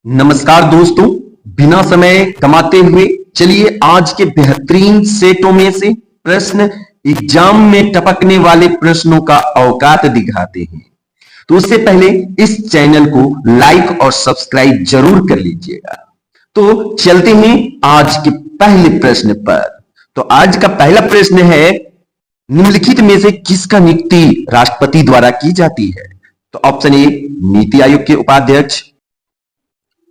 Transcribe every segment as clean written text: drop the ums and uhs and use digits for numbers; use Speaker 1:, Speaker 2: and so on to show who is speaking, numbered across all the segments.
Speaker 1: नमस्कार दोस्तों, बिना समय कमाते हुए चलिए आज के बेहतरीन सेटों में से प्रश्न एग्जाम में टपकने वाले प्रश्नों का औकात दिखाते हैं। तो उससे पहले इस चैनल को लाइक और सब्सक्राइब जरूर कर लीजिएगा। तो चलते हैं आज के पहले प्रश्न पर। तो आज का पहला प्रश्न है, निम्नलिखित में से किसका नियुक्ति राष्ट्रपति द्वारा की जाती है? तो ऑप्शन ए नीति आयोग के उपाध्यक्ष,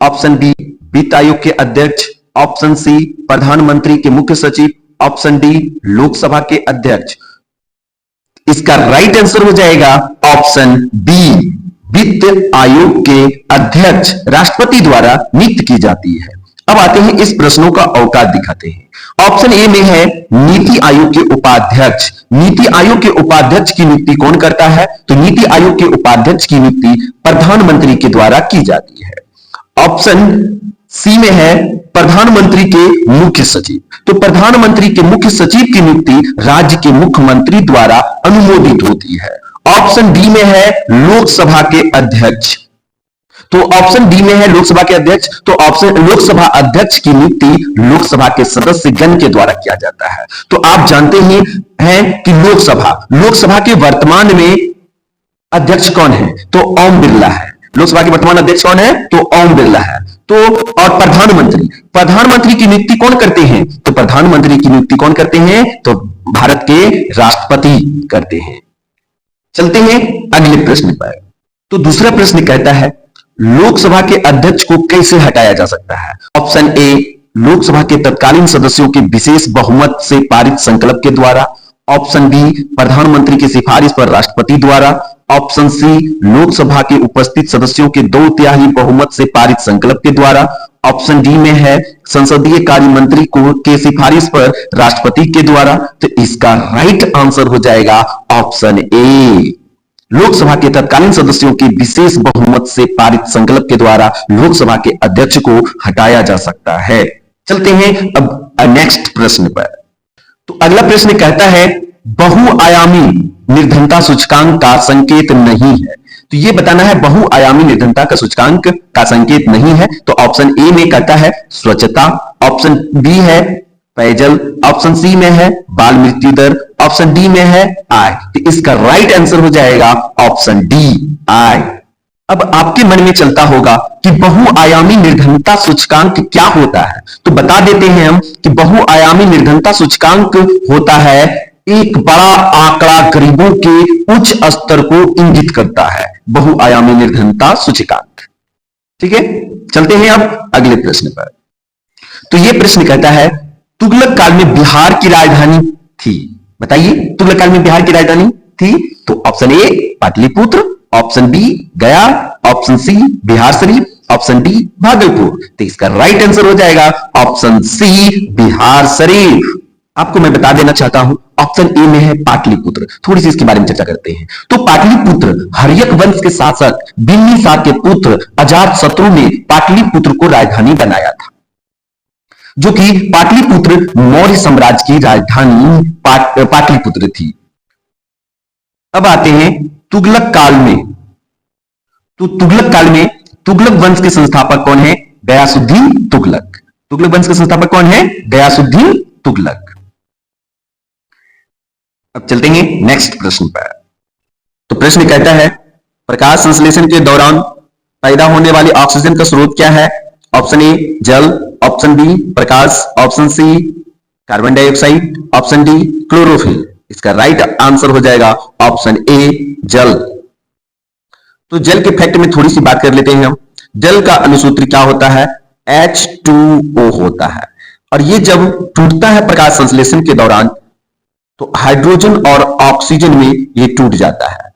Speaker 1: ऑप्शन बी वित्त आयोग के अध्यक्ष, ऑप्शन सी प्रधानमंत्री के मुख्य सचिव, ऑप्शन डी लोकसभा के अध्यक्ष। इसका राइट आंसर हो जाएगा ऑप्शन बी, वित्त आयोग के अध्यक्ष राष्ट्रपति द्वारा नियुक्त की जाती है। अब आते हैं इस प्रश्नों का औकात दिखाते हैं। ऑप्शन ए में है नीति आयोग के उपाध्यक्ष। नीति आयोग के उपाध्यक्ष की नियुक्ति कौन करता है? तो नीति आयोग के उपाध्यक्ष की नियुक्ति प्रधानमंत्री के द्वारा की जाती है। ऑप्शन सी में है प्रधानमंत्री के मुख्य सचिव। तो प्रधानमंत्री के मुख्य सचिव की नियुक्ति राज्य के मुख्यमंत्री द्वारा अनुमोदित होती है। ऑप्शन डी में है लोकसभा के अध्यक्ष। तो ऑप्शन डी में है लोकसभा के अध्यक्ष। तो ऑप्शन लोकसभा अध्यक्ष की नियुक्ति लोकसभा के सदस्यगण के द्वारा किया जाता है। तो आप जानते ही हैं कि लोकसभा के वर्तमान में अध्यक्ष कौन है? तो ओम बिरला है। लोकसभा के वर्तमान अध्यक्ष कौन है? तो ओम बिरला है। तो और प्रधानमंत्री की नियुक्ति कौन करते हैं? तो प्रधानमंत्री की नियुक्ति कौन करते हैं? तो भारत के राष्ट्रपति करते हैं। चलते हैं अगले प्रश्न पर। तो दूसरा प्रश्न कहता है, लोकसभा के अध्यक्ष को कैसे हटाया जा सकता है? ऑप्शन ए लोकसभा के तत्कालीन सदस्यों के विशेष बहुमत से पारित संकल्प के द्वारा, ऑप्शन बी प्रधानमंत्री की सिफारिश पर राष्ट्रपति द्वारा, ऑप्शन सी लोकसभा के उपस्थित सदस्यों के 2/3 बहुमत से पारित संकल्प के द्वारा, ऑप्शन डी में है संसदीय कार्य मंत्री को के सिफारिश पर राष्ट्रपति के द्वारा। तो इसका राइट आंसर हो जाएगा ऑप्शन ए, लोकसभा के तत्कालीन सदस्यों के विशेष बहुमत से पारित संकल्प के द्वारा लोकसभा के अध्यक्ष को हटाया जा सकता है। चलते हैं अब नेक्स्ट प्रश्न पर। तो अगला प्रश्न कहता है, बहुआयामी निर्धनता सूचकांक का संकेत नहीं है। तो ये बताना है बहुआयामी निर्धनता का सूचकांक का संकेत नहीं है। तो ऑप्शन ए में कहता है स्वच्छता, ऑप्शन बी है पेयजल, ऑप्शन सी में है बाल मृत्यु दर, ऑप्शन डी में है आय। तो इसका राइट आंसर हो जाएगा ऑप्शन डी, आय। अब आपके मन में चलता होगा कि बहुआयामी निर्धनता सूचकांक क्या होता है? तो बता देते हैं हम कि बहुआयामी निर्धनता सूचकांक होता है एक बड़ा आंकड़ा गरीबों के उच्च स्तर को इंगित करता है, बहुआयामी निर्धनता सूचकांक। ठीक है, चलते हैं अब अगले प्रश्न पर। तो यह प्रश्न कहता है, तुगलक काल में बिहार की राजधानी थी। बताइए, तुगलक काल में बिहार की राजधानी थी? तो option A Pataliputra, option B Gaya, option C Bihar Sharif, option D Bhagalpur. तो इसका राइट आंसर हो जाएगा ऑप्शन सी बिहार शरीफ। आपको मैं बता देना चाहता हूं, ऑप्शन ए में है पाटलिपुत्र। थोड़ी सी इसके बारे में चर्चा करते हैं। तो पाटलिपुत्र हर्यक वंश के शासक बिंबिसार के पुत्र अजातशत्रु ने पाटलिपुत्र को राजधानी बनाया था, जो कि पाटलिपुत्र मौर्य साम्राज्य की राजधानी पाटलिपुत्र थी। अब आते हैं तुगलक काल में। तो तुगलक काल में तुगलक वंश के संस्थापक कौन है? गयासुद्दीन तुगलक। तुगलक वंश के संस्थापक कौन है? गयासुद्दीन तुगलक। अब चलते हैं नेक्स्ट प्रश्न पर। तो प्रश्न कहता है, प्रकाश संश्लेषण के दौरान पैदा होने वाली ऑक्सीजन का स्रोत क्या है? ऑप्शन ए जल, ऑप्शन बी प्रकाश, option c carbon dioxide, option d chlorophyll. इसका राइट आंसर हो जाएगा ऑप्शन ए जल। तो जल के फैक्ट में थोड़ी सी बात कर लेते हैं हम। जल का अनुसूत्र क्या होता है? H2O होता है। और ये जब टूटता है प्रकाश संश्लेषण के दौरान, तो हाइड्रोजन और ऑक्सीजन में ये टूट जाता है।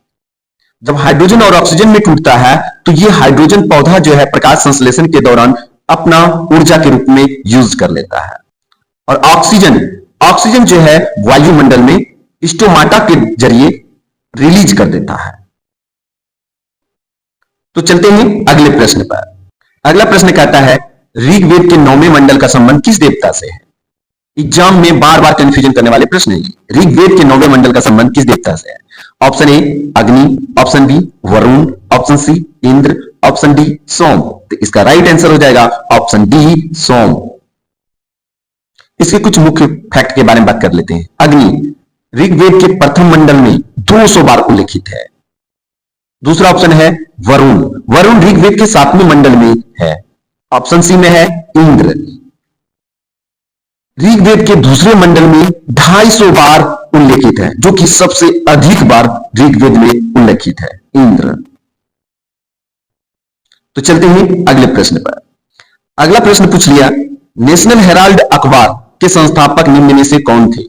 Speaker 1: जब हाइड्रोजन और ऑक्सीजन में टूटता है, तो ये हाइड्रोजन पौधा जो है प्रकाश संश्लेषण के दौरान अपना ऊर्जा के रूप में यूज कर लेता है। और ऑक्सीजन जो है वायुमंडल में स्टोमाटा के जरिए रिलीज कर देता है। तो चलते हैं अगले प्रश्न पर। अगला प्रश्न कहता है, ऋग्वेद के 9वें मंडल का संबंध किस देवता से है? एग्जाम में बार बार कंफ्यूजन करने वाले प्रश्न है। ऋग्वेद के 9वें मंडल का संबंध किस देवता से है? Option a Agni, option b Varun, option c Indra, option d Som. तो इसका राइट आंसर हो जाएगा ऑप्शन डी सोम। इसके कुछ मुख्य फैक्ट के बारे में बात कर लेते हैं। अग्नि ऋग्वेद के प्रथम मंडल में 200 बार उल्लेखित है। दूसरा ऑप्शन है वरुण। वरुण ऋग्वेद के 7वें मंडल में है। ऑप्शन सी में है इंद्र। ऋग्वेद के दूसरे मंडल में 250 बार उल्लेखित है, जो कि सबसे अधिक बार ऋग्वेद में उल्लेखित है, इंद्र। तो चलते हैं अगले प्रश्न पर। अगला प्रश्न पूछ लिया, नेशनल हेराल्ड अखबार के संस्थापक निम्न में से कौन थे?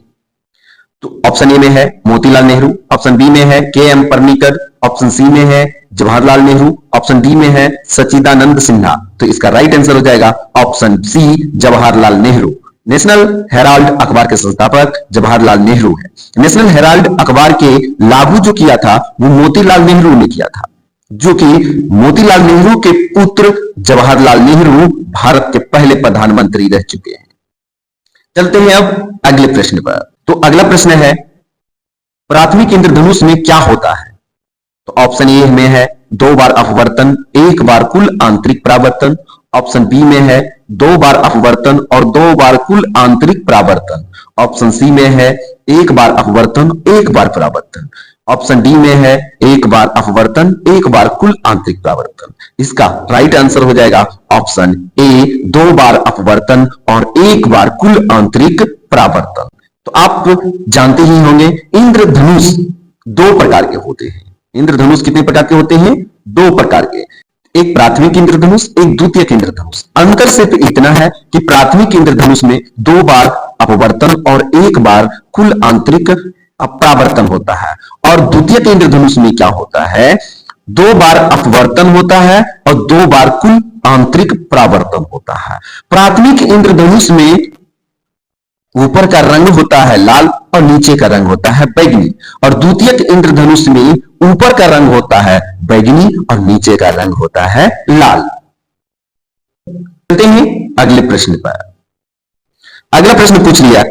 Speaker 1: तो ऑप्शन ए में है मोतीलाल नेहरू, ऑप्शन बी में है के एम पनिक्कर, ऑप्शन सी में है जवाहरलाल नेहरू, ऑप्शन डी में है सच्चिदानंद सिन्हा। तो इसका राइट आंसर हो जाएगा option C Jawaharlal Nehru. National Herald अखबार के संस्थापक जवाहरलाल नेहरू है। नेशनल हेराल्ड अखबार के लागू जो किया था वो मोतीलाल नेहरू ने किया था, जो कि मोतीलाल नेहरू के पुत्र जवाहरलाल नेहरू भारत के पहले प्रधानमंत्री रह चुके हैं। चलते हैं अब अगले प्रश्न पर। तो अगला प्रश्न है, प्राथमिक इंद्रधनुष में क्या होता है? तो ऑप्शन ए में है 2 बार अपवर्तन, 1 बार कुल आंतरिक परावर्तन। ऑप्शन बी में है 2 बार अपवर्तन और 2 बार कुल आंतरिक परावर्तन। ऑप्शन सी में है 1 बार अपवर्तन, 1 बार परावर्तन। ऑप्शन डी में है 1 बार अपवर्तन, 1 बार कुल आंतरिक परावर्तन। इसका राइट आंसर हो जाएगा ऑप्शन ए 2 बार अपवर्तन और 1 बार कुल आंतरिक परावर्तन। तो आप जानते ही होंगे इंद्रधनुष 2 प्रकार के होते हैं। इंद्रधनुष कितने प्रकार के होते हैं? 2 प्रकार के। एक प्राथमिक इंद्रधनुष, एक द्वितीयक इंद्रधनुष। अंतर सिर्फ इतना है कि प्राथमिक इंद्रधनुष में 2 बार अपवर्तन और 1 बार कुल आंतरिक परावर्तन होता है, और द्वितीयक इंद्रधनुष में क्या होता है? 2 बार अपवर्तन होता है और 2 बार कुल आंतरिक परावर्तन होता है। प्राथमिक इंद्रधनुष में ऊपर का रंग होता है लाल और नीचे का रंग होता है बैगनी, और द्वितीयक इंद्रधनुष में ऊपर का रंग होता है बैगनी और नीचे का रंग होता है लाल। चलते हैं अगले प्रश्न पर। अगला प्रश्न पूछ लिया,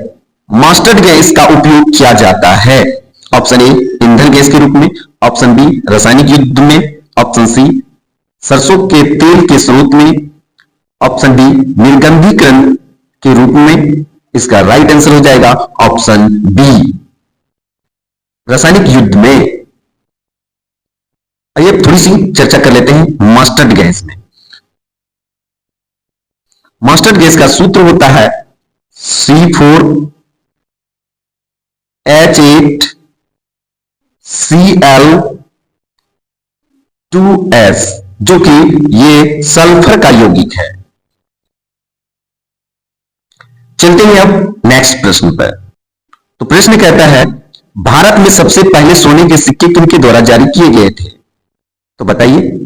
Speaker 1: मस्टर्ड गैस का उपयोग किया जाता है? ऑप्शन ए ईंधन गैस के रूप में, ऑप्शन बी रासायनिक युद्ध में, ऑप्शन सी सरसों के तेल के स्रोत में, ऑप्शन डी निर्गंधीकरण के रूप में। इसका राइट आंसर हो जाएगा ऑप्शन बी रासायनिक युद्ध में। आइए थोड़ी सी चर्चा कर लेते हैं मस्टर्ड गैस में। मस्टर्ड गैस का सूत्र होता है C4H8Cl2S, जो कि ये सल्फर का यौगिक है। चलते हैं अब नेक्स्ट प्रश्न पर। तो प्रश्न कहता है, भारत में सबसे पहले सोने के सिक्के किनके द्वारा जारी किए गए थे? तो बताइए।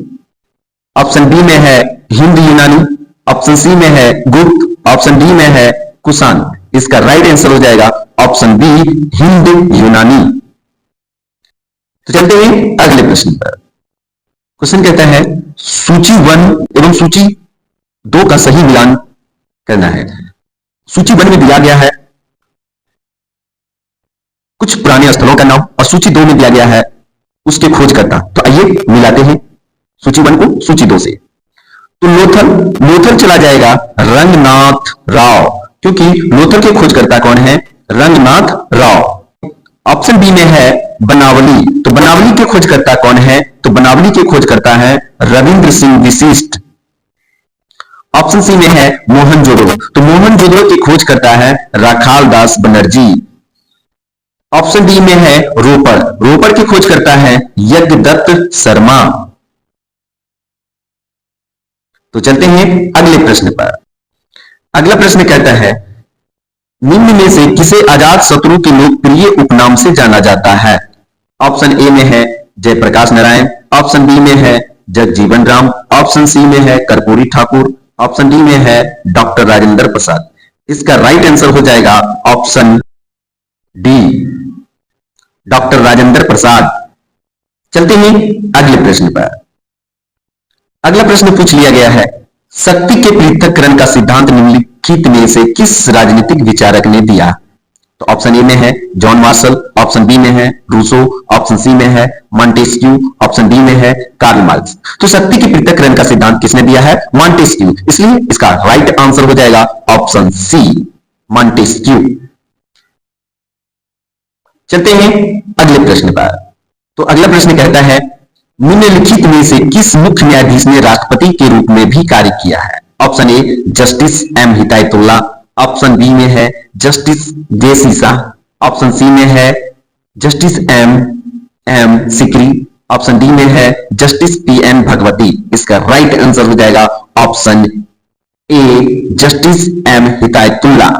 Speaker 1: ऑप्शन बी में है हिंद यूनानी, ऑप्शन सी में है गुप्त, ऑप्शन डी में है कुषाण। इसका राइट आंसर हो जाएगा ऑप्शन बी हिंद यूनानी। तो चलते हैं अगले प्रश्न पर। क्वेश्चन कहता है, सूची 1 एवं सूची 2 का सही मिलान करना है। सूची 1 में दिया गया है कुछ पुराने स्थलों का नाम, और सूची 2 में दिया गया है उसके खोजकर्ता। तो आइए मिलाते हैं सूची 1 को सूची 2 से। तो लोथल चला जाएगा रंगनाथ राव, क्योंकि लोथल के खोजकर्ता कौन है? रंगनाथ राव। ऑप्शन बी में है बनावली, तो बनावली के खोजकर्ता कौन है? तो बनावली के खोजकर्ता है रविंद्र सिंह विशिष्ट। ऑप्शन सी में है मोहनजोदड़ो, तो मोहनजोदड़ो की खोज करता है राखाल दास बनर्जी। ऑप्शन डी में है रोपड़, रोपड़ की खोज करता है यज्ञदत्त शर्मा। तो चलते हैं अगले प्रश्न पर। अगला प्रश्न कहता है, निम्न में से किसे अजात शत्रु के लोकप्रिय उपनाम से जाना जाता है? ऑप्शन ए में है जयप्रकाश नारायण, ऑप्शन बी में है जगजीवन राम, ऑप्शन सी में है कर्पूरी ठाकुर, ऑप्शन डी में है डॉक्टर राजेंद्र प्रसाद। इसका राइट आंसर हो जाएगा option D doctor Rajendra Prasad. चलते हैं अगले प्रश्न पर। अगला प्रश्न पूछ लिया गया है, शक्ति के पृथक्करण का सिद्धांत निम्नलिखित में से किस राजनीतिक विचारक ने दिया? तो ऑप्शन ए में है जॉन मार्शल, ऑप्शन बी में है रूसो, ऑप्शन सी में है मॉन्टेस्क्यू, ऑप्शन डी में है कार्ल मार्क्स। तो शक्ति के पृथक्करण का सिद्धांत किसने दिया है? मॉन्टेस्क्यू। इसलिए इसका राइट आंसर हो जाएगा ऑप्शन सी, मॉन्टेस्क्यू। चलते हैं अगले प्रश्न पर। तो अगला प्रश्न कहता है निम्नलिखित में से किस मुख्य न्यायाधीश ने राष्ट्रपति के रूप में भी कार्य किया है? Option A justice M Hidayatullah, option B में है justice J C Shah, option C में है justice M M Sikri, option D में है जस्टिस पी एन भगवती। इसका राइट आंसर हो जाएगा option A justice M Hidayatullah.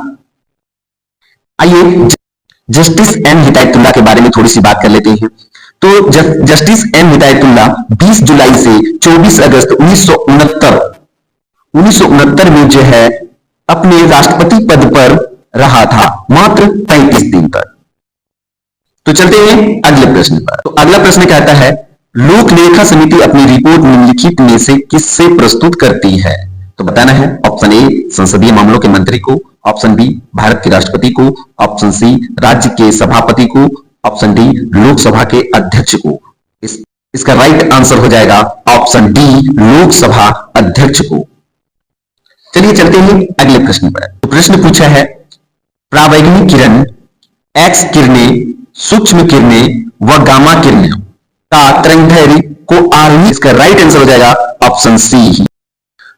Speaker 1: आइए जस्टिस एम हिदायतुल्लाह के बारे में थोड़ी सी बात कर लेते हैं। तो जस्टिस एम हिदायतुल्लाह 20 जुलाई से 24 अगस्त 1969 में जो है अपने राष्ट्रपति पद पर रहा था, मात्र 35 दिन तक। तो चलते हैं अगले प्रश्न पर। तो अगला प्रश्न कहता है लोक लेखा समिति अपनी रिपोर्ट निम्नलिखित में से किससे प्रस्तुत करती है? तो बताना है। ऑप्शन ए संसदीय मामलों के मंत्री को, ऑप्शन बी भारत के राष्ट्रपति को, ऑप्शन सी राज्य के सभापति को, ऑप्शन डी लोकसभा के अध्यक्ष को। इसका राइट आंसर हो जाएगा ऑप्शन डी लोकसभा अध्यक्ष को। चलिए चलते हैं अगले प्रश्न पर। तो प्रश्न पूछा है परावैंगनी किरण, एक्स किरणें, सूक्ष्म किरणें व गामा किरणें का तरंगदैर्घ्य को आरोही। इसका राइट आंसर हो जाएगा ऑप्शन सी ही।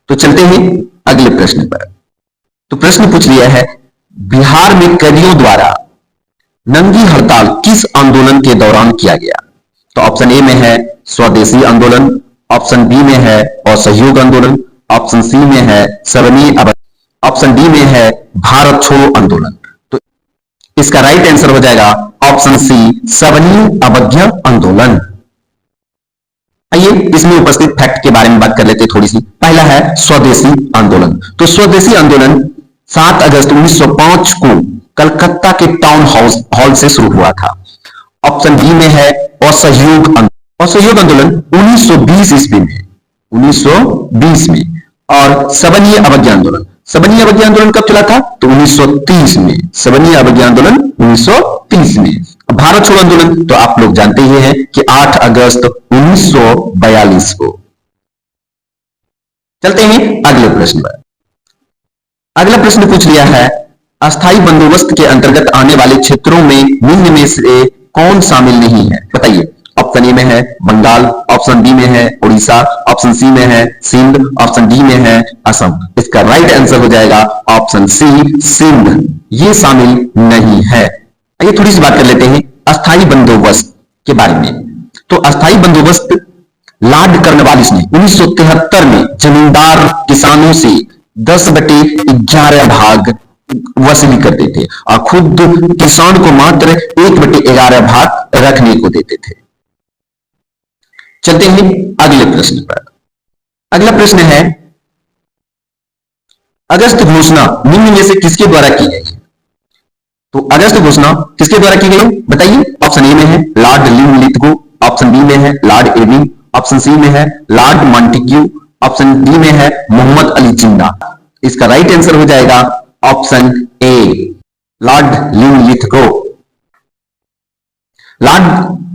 Speaker 1: तो चलते हैं अगले प्रश्न पर। तो प्रश्न पूछ लिया है बिहार में कैदियों द्वारा नंगी हड़ताल किस आंदोलन के दौरान किया गया? तो ऑप्शन ए में है स्वदेशी आंदोलन, ऑप्शन बी में है असहयोग आंदोलन, ऑप्शन सी में है सवनीय अवज्ञा, ऑप्शन डी में है भारत छोड़ो आंदोलन। तो इसका राइट आंसर हो जाएगा ऑप्शन सी सवनीय अवज्ञा आंदोलन। आइए इसमें उपस्थित फैक्ट के बारे में बात कर लेते हैं थोड़ी सी। पहला है स्वदेशी आंदोलन। तो स्वदेशी आंदोलन 7 अगस्त 1905 को कलकत्ता के टाउन हॉल से शुरू हुआ था। ऑप्शन बी में है असहयोग आंदोलन। असहयोग आंदोलन 1920 ईस्वी में, 1920 में। और सवनीय अवज्ञा आंदोलन, सवनीय अवज्ञा आंदोलन कब चला था? तो 1930 में। सवनीय अवज्ञा आंदोलन 1930 में। भारत छोड़ो आंदोलन तो आप लोग जानते ही हैं कि 8 अगस्त 1942 को। चलते हैं अगले प्रश्न पर। अगला प्रश्न पूछ लिया है अस्थायी बंदोबस्त के अंतर्गत आने वाले क्षेत्रों में निम्न में से कौन शामिल नहीं है? बताइए। ऑप्शन ए में है बंगाल, ऑप्शन बी में है उड़ीसा, ऑप्शन सी में है सिंध, ऑप्शन डी में है असम। इसका राइट आंसर हो जाएगा ऑप्शन सी सिंध, ये शामिल नहीं है। आइए थोड़ी सी बात कर लेते हैं अस्थायी बंदोबस्त के बारे में। तो अस्थायी बंदोबस्त लॉर्ड कॉर्नवालिस ने 1973 में जमींदार किसानों से 10/11 भाग वसूली करते थे और खुद किसान को मात्र 1/11 भाग रखने को देते थे। चलते हैं अगले प्रश्न पर। अगला प्रश्न है अगस्त घोषणा निम्न में से किसके द्वारा की गई है? तो अगस्त घोषणा किसके द्वारा की गई बताइए। ऑप्शन ए में है लॉर्ड लिनलिथगो, ऑप्शन बी में है लॉर्ड इरविन, ऑप्शन सी में है लॉर्ड मॉन्टेग्यू, ऑप्शन डी में है मोहम्मद अली जिन्ना। इसका राइट आंसर हो जाएगा ऑप्शन ए लॉर्ड लिनलिथगो। लॉर्ड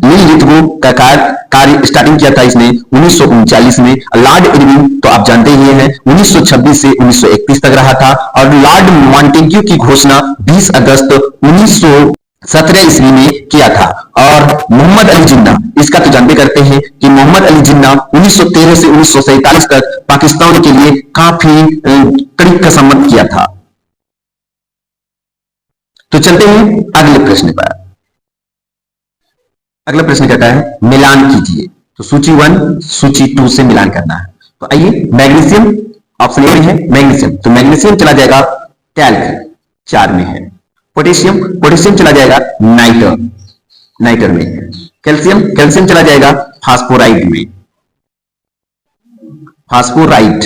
Speaker 1: लिनलिथगो का कार्य स्टार्टिंग किया था इसने 1939 में। लॉर्ड इरविन तो आप जानते ही हैं 1926 से 1931 तक रहा था। और लॉर्ड मॉन्टेग्यू की घोषणा 20 अगस्त 1917 ईस्वी में किया था। और मोहम्मद अली जिन्ना, इसका तो जानते करते हैं कि मोहम्मद अली जिन्ना 1913 से 1947 तक पाकिस्तान के लिए काफी कड़ी कसम किया था। तो चलते हैं अगले प्रश्न पर। अगला प्रश्न कहता है मिलान कीजिए। तो सूची 1 सूची 2 से मिलान करना है। तो आइए मैग्नीशियम, ऑप्शन ए में है मैग्नीशियम, तो मैग्नीशियम चला जाएगा टैल्क 4 में है। पोटेशियम, पोटेशियम चला जाएगा नाइटर, नाइटर में है। कैल्शियम, कैल्शियम चला जाएगा फास्फोराइड में, फास्फोराइट।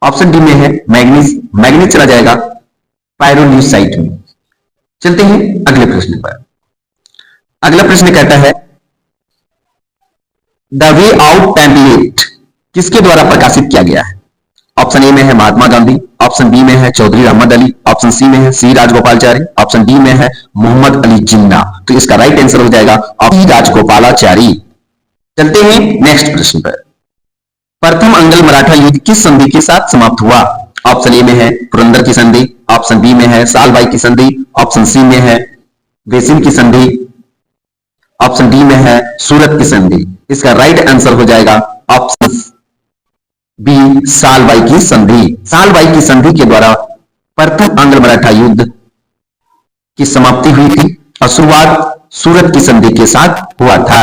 Speaker 1: ऑप्शन डी में है मैग्नीज, मैग्नीज चला जाएगा पायरोल्यूसाइट में। चलते हैं अगले प्रश्न पर। अगला प्रश्न कहता है द वे आउट पैम्पलेट किसके द्वारा प्रकाशित किया गया है? ऑप्शन ए में है महात्मा गांधी, ऑप्शन बी में है चौधरी अहमद अली, ऑप्शन सी में है सी राजगोपालाचारी, ऑप्शन डी में है मोहम्मद अली जिन्ना। तो इसका राइट आंसर हो जाएगा सी राजगोपालाचारी। चलते हैं नेक्स्ट प्रश्न पर। प्रथम अंग्ल मराठा युद्ध किस संधि के साथ समाप्त हुआ? ऑप्शन ए में है पुरंदर की संधि, ऑप्शन बी में है सालबाई की संधि, ऑप्शन सी में है वेसिन की संधि, ऑप्शन डी में है सूरत की संधि। इसका राइट आंसर हो जाएगा ऑप्शन बी सालबाई की संधि। सालबाई की संधि के द्वारा प्रथम आंग्ल मराठा युद्ध की समाप्ति हुई थी और शुरुआत सूरत की संधि के साथ हुआ था।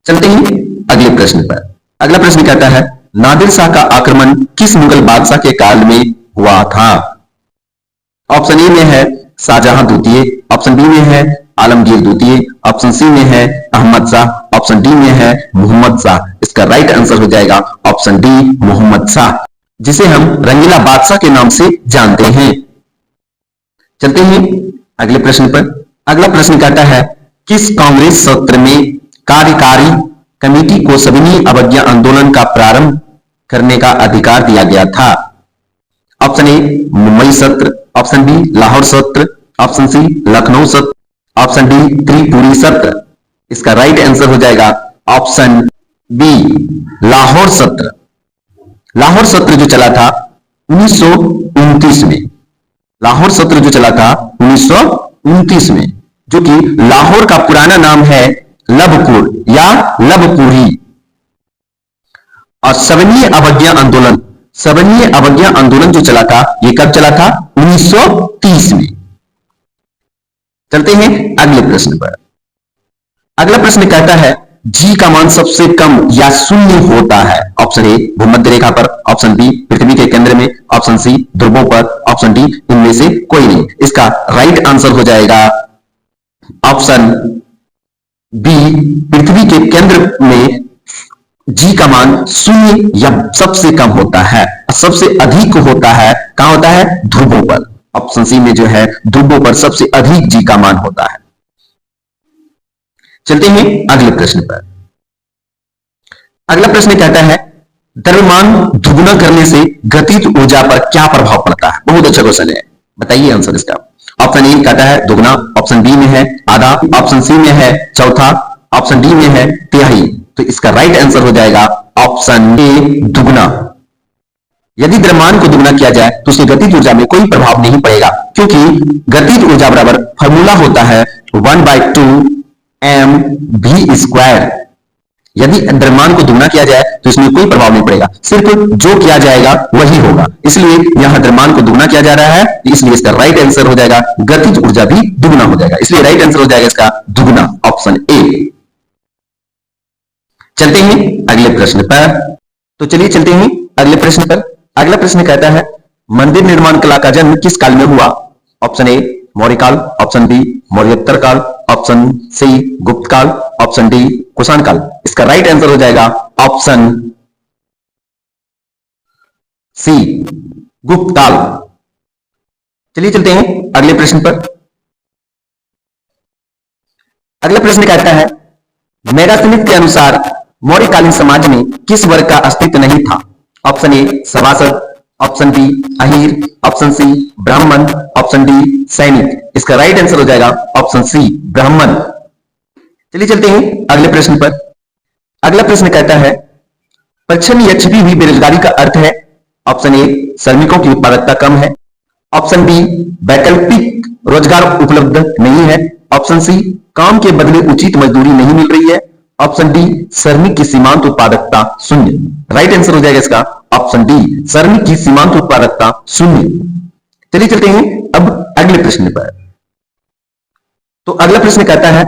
Speaker 1: चलते हैं अगले प्रश्न पर। अगला प्रश्न कहता है नादिर शाह का आक्रमण किस मुगल बादशाह के काल में हुआ था? ऑप्शन ए में है शाहजहां द्वितीय, ऑप्शन बी में है आलमगीर द्वितीय, ऑप्शन सी में है अहमद शाह, ऑप्शन डी में है मोहम्मद शाह। इसका राइट आंसर हो जाएगा ऑप्शन डी मोहम्मद शाह, जिसे हम रंगीला बादशाह के नाम से जानते हैं। चलते हैं अगले प्रश्न पर। अगला प्रश्न कहता है किस कांग्रेस सत्र में कार्यकारी कमेटी को सविनय अवज्ञा आंदोलन का प्रारंभ करने का अधिकार दिया गया था? ऑप्शन ए मुंबई सत्र, ऑप्शन बी लाहौर सत्र, ऑप्शन सी लखनऊ सत्र, ऑप्शन डी त्रिपुरी सत्र। इसका राइट आंसर हो जाएगा ऑप्शन बी लाहौर सत्र। लाहौर सत्र जो चला था 1929 में, लाहौर सत्र जो चला था 1929 में, जो कि लाहौर का पुराना नाम है लबपुर या लबपुरी। और सविनय अवज्ञा आंदोलन, सविनय अवज्ञा आंदोलन जो चला था ये कब चला था? 1930 में। चलते हैं अगले प्रश्न पर। अगला प्रश्न कहता है जी का मान सबसे कम या शून्य होता है? ऑप्शन ए भूमध्य रेखा पर, ऑप्शन बी पृथ्वी के केंद्र में, ऑप्शन सी ध्रुवों पर, ऑप्शन डी इनमें से कोई नहीं। इसका राइट आंसर हो जाएगा ऑप्शन बी पृथ्वी के केंद्र में जी का मान शून्य या सबसे कम होता है। सबसे अधिक होता है कहां होता है? ध्रुवों पर। ऑप्शन सी में जो है ध्रुवों पर सबसे अधिक जी का मान होता है। चलते हैं अगले प्रश्न पर। अगला प्रश्न कहता है द्रव्यमान दुगुना करने से गतिज ऊर्जा पर क्या प्रभाव पड़ता है? बहुत अच्छा क्वेश्चन है, बताइए आंसर इसका। ऑप्शन ए कहता है दुगुना, ऑप्शन बी में है आधा, ऑप्शन सी में है चौथा, ऑप्शन डी में है तिहाई। तो इसका राइट आंसर हो जाएगा ऑप्शन ए दुगुना। यदि द्रव्यमान को दुगुना किया जाए तो उसकी गतिज ऊर्जा में कोई प्रभाव नहीं पड़ेगा, क्योंकि गतिज ऊर्जा बराबर फॉर्मूला होता है 1/2 mv²। यदि द्रव्यमान को दुगना किया जाए तो इसमें कोई प्रभाव नहीं पड़ेगा, सिर्फ जो किया जाएगा वही होगा। इसलिए यहां द्रव्यमान को दुगना किया जा रहा है, इसलिए इसका राइट आंसर हो जाएगा गतिज ऊर्जा भी दुगना हो जाएगा। इसलिए राइट आंसर हो जाएगा इसका दुगना, ऑप्शन ए। चलते हैं अगले प्रश्न पर। तो चलिए चलते हैं अगले प्रश्न पर। अगला प्रश्न कहता है मंदिर निर्माण कला का जन्म किस काल में हुआ? ऑप्शन ए मौर्य काल, ऑप्शन बी मौर्योत्तर काल, ऑप्शन सी गुप्त काल, ऑप्शन डी कुषाण काल। इसका राइट आंसर हो जाएगा ऑप्शन सी गुप्त काल। चलिए चलते हैं अगले प्रश्न पर। अगला प्रश्न कहता है मेगास्मिथ के अनुसार मौर्यकालीन समाज में किस वर्ग का अस्तित्व नहीं था? ऑप्शन ए सभासद, ऑप्शन बी अहीर, ऑप्शन सी ब्राह्मण, ऑप्शन डी सैनिक। इसका राइट आंसर हो जाएगा ऑप्शन सी ब्राह्मण। चलिए चलते हैं अगले प्रश्न पर। अगला प्रश्न कहता है प्रच्छन्न या छिपी हुई बेरोजगारी का अर्थ है? ऑप्शन ए श्रमिकों की उत्पादकता कम है, ऑप्शन बी वैकल्पिक रोजगार उपलब्ध नहीं है, ऑप्शन सी काम के बदले उचित मजदूरी नहीं मिल रही है, ऑप्शन डी श्रमिक की सीमांत उत्पादकता शून्य। राइट आंसर हो जाएगा इसका ऑप्शन डी श्रमिक की सीमांत उत्पादकता शून्य। चलिए चलते हैं अब अगले प्रश्न पर। तो अगला प्रश्न कहता है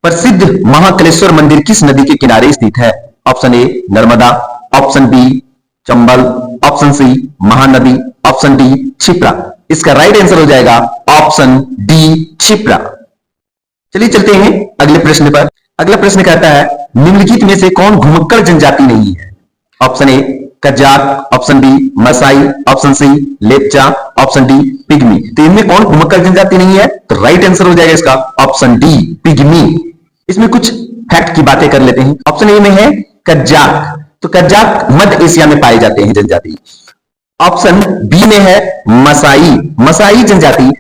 Speaker 1: प्रसिद्ध महाकालेश्वर मंदिर किस नदी के किनारे स्थित है? Option A Narmada, option B Chambal, option C Mahanadi, option D Kshipra. इसका राइट आंसर हो जाएगा ऑप्शन डी क्षिप्रा। चलिए चलते हैं अगले प्रश्न पर। अगला प्रश्न कहता है निम्नलिखित में से कौन घुमक्कड़ जनजाति नहीं है? Option A Kazakh, option B Maasai, option C Lepcha, option D pygmy. तो इनमें कौन घुमक्कड़ जनजाति नहीं है? तो राइट आंसर हो जाएगा इसका ऑप्शन डी पिग्मी। इसमें कुछ फैक्ट की बातें कर लेते हैं। ऑप्शन ए में है कजाक। तो कजाक मध्य एशिया में पाए जाते हैं जनजाति। ऑप्शन बी में है मसाई। मसाई जनजाति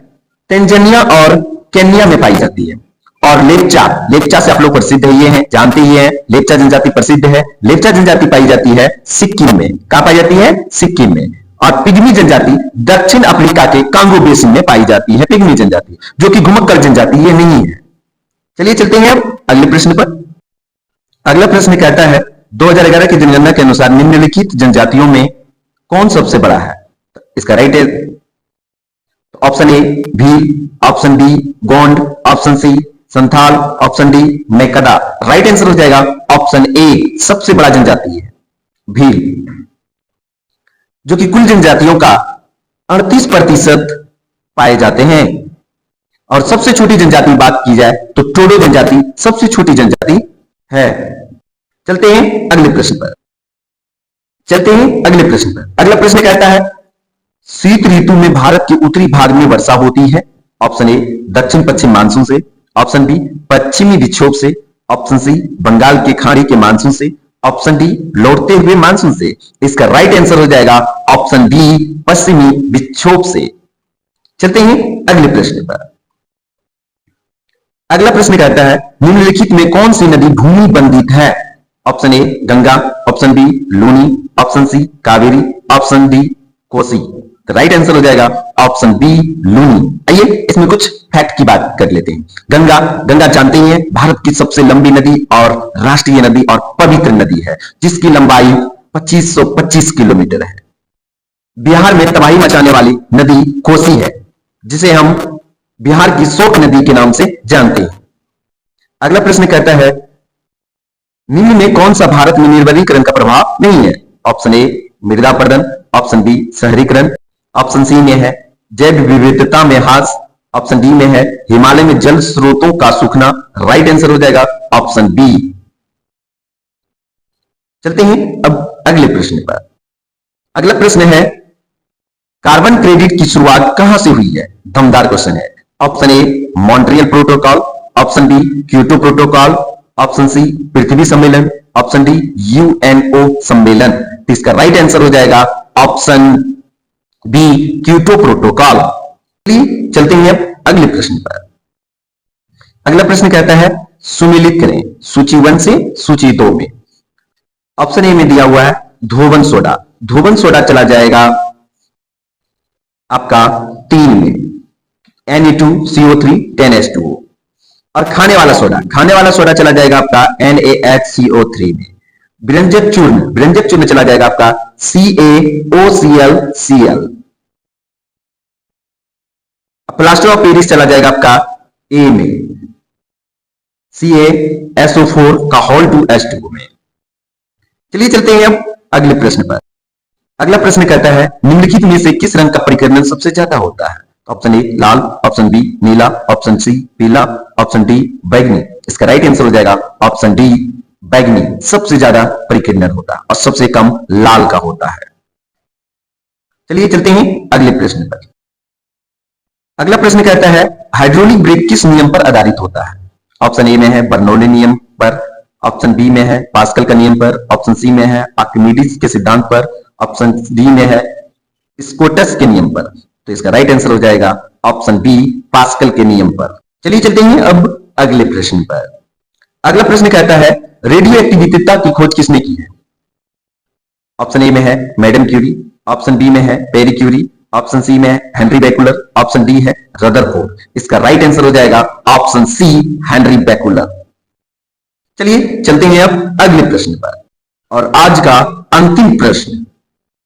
Speaker 1: तंजानिया और केन्या में पाई जाती है। और लेप्चा, लेप्चा से आप लोग प्रसिद्ध ही हैं, जानते ही हैं, लेप्चा जनजाति प्रसिद्ध है। लेप्चा जनजाति पाई जाती है सिक्किम में। कहां पाई जाती है? सिक्किम में। और पिग्मी जनजाति दक्षिण अफ्रीका के कांगो बेसिन में पाई जाती है। पिग्मी जनजाति जो कि घुमक्कड़ जनजाति ये नहीं है। चलिए चलते हैं अब अगले प्रश्न पर। अगला प्रश्न कहता है 2011 की जनगणना के अनुसार निम्नलिखित जनजातियों में कौन सबसे बड़ा है? इसका राइट है option a Bhil, option b Gond, option c Santhal, option d मैकदा। राइट आंसर हो जाएगा ऑप्शन ए, सबसे बड़ा जनजाति है भील, जो कि कुल जनजातियों का 38% पाए जाते हैं। और सबसे छोटी जनजाति बात की जाए तो टोडो जनजाति सबसे छोटी जनजाति है। चलते हैं अगले प्रश्न पर। अगला प्रश्न कहता है शीत ऋतु में भारत के उत्तरी भाग में वर्षा होती है। ऑप्शन ए दक्षिण पश्चिम मानसून से, ऑप्शन बी पश्चिमी विक्षोभ से, ऑप्शन सी बंगाल की खाड़ी के मानसून से, ऑप्शन डी लौटते हुए मानसून से। इसका राइट आंसर हो जाएगा ऑप्शन बी पश्चिमी विक्षोभ से। चलते हैं अगले प्रश्न पर। अगला प्रश्न कहता है निम्नलिखित में कौन सी नदी भूमि बंधित है? Option A Ganga, option B Luni, option C Kaveri, option D Kosi. तो राइट आंसर हो जाएगा ऑप्शन बी लूनी। आइए इसमें कुछ फैक्ट की बात कर लेते हैं। गंगा जानते ही हैं भारत की सबसे लंबी नदी और राष्ट्रीय नदी और पवित्र नदी है, जिसकी लंबाई 2525 किलोमीटर है। बिहार में तबाही मचाने वाली नदी कोसी है, जिसे हम बिहार की शोक नदी के नाम से जानते हैं। अगला प्रश्न कहता है निम्न में कौन सा भारत में निर्वनीकरण का प्रभाव नहीं है? ऑप्शन ए मृदा अपरदन, ऑप्शन बी शहरीकरण, ऑप्शन सी में है जैव विविधता में ह्रास, ऑप्शन डी में है हिमालय में जल स्रोतों का सूखना। राइट आंसर हो जाएगा ऑप्शन बी। चलते हैं अब अगले प्रश्न पर। अगला प्रश्न है कार्बन क्रेडिट की शुरुआत कहां से हुई है? दमदार क्वेश्चन है। Option a Montreal protocol, option b Kyoto protocol, option c पृथ्वी सम्मेलन, ऑप्शन डी यूएनओ सम्मेलन। इसका राइट आंसर हो जाएगा ऑप्शन बी क्योटो प्रोटोकॉल। चलते हैं अब अगले प्रश्न पर। अगला प्रश्न कहता है सुमेलित करें सूची 1 से सूची 2 में। ऑप्शन ए में दिया हुआ है धोवन सोडा। धोवन सोडा चला जाएगा आपका 3 में Na2CO3 10H2O। और खाने वाला सोडा चला जाएगा आपका NaHCO3 में। व्यंजक चूर्ण चला जाएगा आपका CaOClCl। प्लास्टर ऑफ पेरिस चला जाएगा आपका A में CaSO4 का होल 2H2O में। चलिए चलते हैं अब अगले प्रश्न पर। अगला प्रश्न कहता है निम्नलिखित में से किस रंग का परिकर्णन सबसे ज्यादा होता है? ऑप्शन ए लाल, ऑप्शन बी नीला, ऑप्शन सी पीला, ऑप्शन डी बैगनी। इसका राइट आंसर हो जाएगा ऑप्शन डी बैगनी। सबसे ज्यादा परिकीर्णन होता है और सबसे कम लाल का होता है। चलिए चलते हैं अगले प्रश्न पर। अगला प्रश्न कहता है हाइड्रोलिक ब्रेक किस नियम पर आधारित होता है? ऑप्शन ए में है बर्नौली नियम पर, ऑप्शन बी में है पास्कल का नियम पर, ऑप्शन सी में है आर्किमिडीज के सिद्धांत पर, ऑप्शन डी में है स्कोटस के नियम पर। तो इसका राइट आंसर हो जाएगा ऑप्शन बी पास्कल के नियम पर। चलिए चलते हैं अब अगले प्रश्न पर। अगला प्रश्न कहता है रेडियो एक्टिविटीता की खोज किसने की है? ऑप्शन ए में है मैडम क्यूरी, ऑप्शन बी में है पेरी क्यूरी, ऑप्शन सी में है हेनरी बैकुलर, ऑप्शन डी है रदरफोर्ड। इसका राइट आंसर हो जाएगा ऑप्शन सी हेनरी बैकुलर। चलिए चलते हैं अब अगले प्रश्न पर। और आज का अंतिम प्रश्न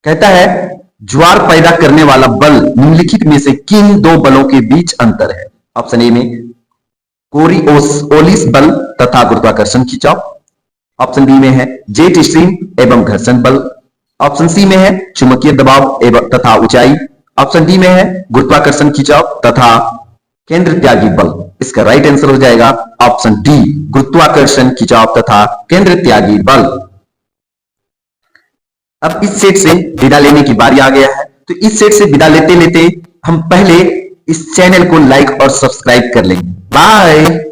Speaker 1: कहता है ज्वार पैदा करने वाला बल निम्नलिखित में से किन दो बलों के बीच अंतर है? ऑप्शन ए में कोरियोलिस बल तथा गुरुत्वाकर्षण खिंचाव, ऑप्शन बी में है जेट स्ट्रीम एवं घर्षण बल, ऑप्शन सी में है चुंबकीय दबाव एवं तथा ऊंचाई, ऑप्शन डी में है गुरुत्वाकर्षण खिंचाव तथा केंद्र त्यागी बल। इसका राइट आंसर हो जाएगा ऑप्शन डी गुरुत्वाकर्षण खिंचाव तथा केंद्र त्यागी बल। अब इस सेट से विदा लेने की बारी आ गया है, तो इस सेट से विदा लेते लेते हम पहले इस चैनल को लाइक और सब्सक्राइब कर लेंगे। बाय।